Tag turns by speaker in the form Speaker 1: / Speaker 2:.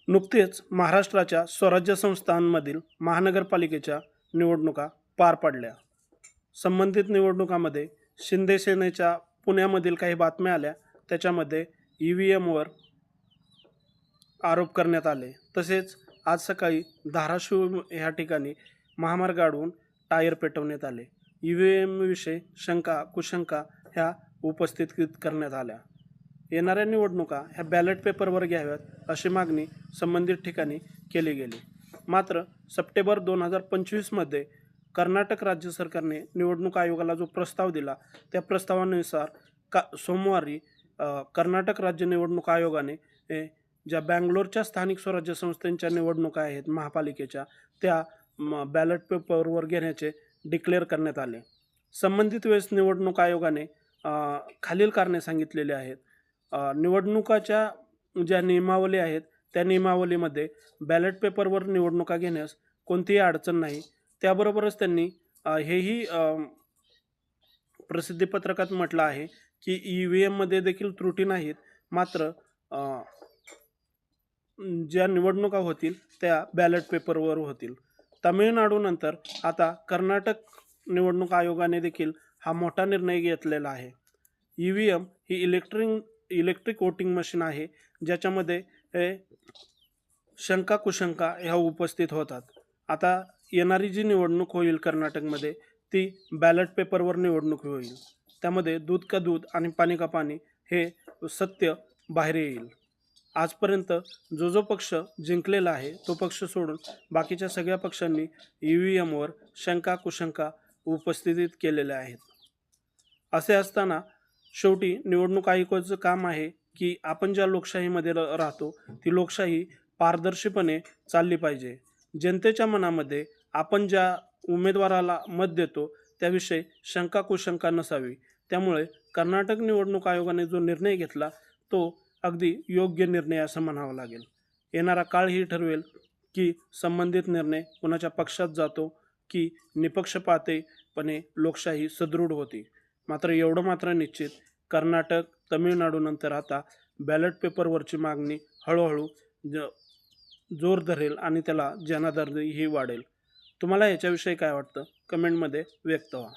Speaker 1: नुकतेच महाराष्ट्राच्या स्वराज्य संस्थांमधील महानगरपालिकेच्या निवडणुका पार पडल्या. संबंधित निवडणुकामध्ये शिंदे सेनेच्या पुण्यामधील काही बातम्या आल्या. त्याच्यामध्ये EVMवर आरोप करण्यात आले. तसेच आज सकाळी धाराशिव ह्या ठिकाणी महामार्ग अडवून टायर पेटवण्यात आले. EVMविषयी शंका कुशंका ह्या उपस्थित करण्यात आल्या. येणाऱ्या निवडणुका ह्या बॅलेट पेपरवर घ्याव्यात अशी मागणी संबंधित ठिकाणी केली गेली. मात्र सप्टेंबर 2025मध्ये कर्नाटक राज्य सरकारने निवडणूक आयोगाला जो प्रस्ताव दिला त्या प्रस्तावानुसार सोमवारी कर्नाटक राज्य निवडणूक आयोगाने ज्या बँगलोरच्या स्थानिक स्वराज्य संस्थांच्या निवडणुका आहेत महापालिकेच्या त्या बॅलेट पेपरवर घेण्याचे डिक्लेअर करण्यात आले. संबंधित वेळेस निवडणूक आयोगाने खालील कारणे सांगितलेली आहेत. निवडणुकाच्या ज्या नियमावली आहेत त्या नियमावलीमध्ये बॅलेट पेपरवर निवडणुका घेण्यास कोणतीही अडचण नाही. त्याबरोबरच त्यांनी हेही प्रसिद्धीपत्रकात म्हटलं आहे की EVMमध्ये देखील त्रुटी नाहीत. मात्र ज्या निवडणुका होतील त्या बॅलेट पेपरवर होतील. तामिळनाडूनंतर आता कर्नाटक निवडणूक आयोगाने देखील हा मोठा निर्णय घेतलेला आहे. EVM ही इलेक्ट्रिक वोटिंग मशीन आहे ज्याच्यामध्ये शंका कुशंका ह्या उपस्थित होतात. आता येणारी जी निवडणूक होईल कर्नाटकमध्ये ती बॅलेट पेपरवर निवडणूक होईल. त्यामध्ये दूध का दूध आणि पाणी का पाणी हे सत्य बाहेर येईल. आजपर्यंत जो पक्ष जिंकलेला आहे तो पक्ष सोडून बाकीच्या सगळ्या पक्षांनी EVMवर शंका कुशंका उपस्थित केलेल्या आहेत. असे असताना शेवटी निवडणूक आयोगाचं काम आहे की आपण ज्या लोकशाहीमध्ये राहतो ती लोकशाही पारदर्शीपणे चालली पाहिजे. जनतेच्या मनामध्ये आपण ज्या उमेदवाराला मत देतो त्याविषयी शंका कुशंका नसावी. त्यामुळे कर्नाटक निवडणूक आयोगाने जो निर्णय घेतला तो अगदी योग्य निर्णय असं म्हणावं लागेल. येणारा काळ ही ठरवेल की संबंधित निर्णय कोणाच्या पक्षात जातो की निपक्षपातीपणे लोकशाही सदृढ होती. मात्र एवढं मात्र निश्चित कर्नाटक तमिळनाडूनंतर आता बॅलेट पेपरवरची मागणी हळूहळू जोर धरेल आणि त्याला जनादरही वाढेल. तुम्हाला याच्याविषयी काय वाटतं कमेंटमध्ये व्यक्त व्हा.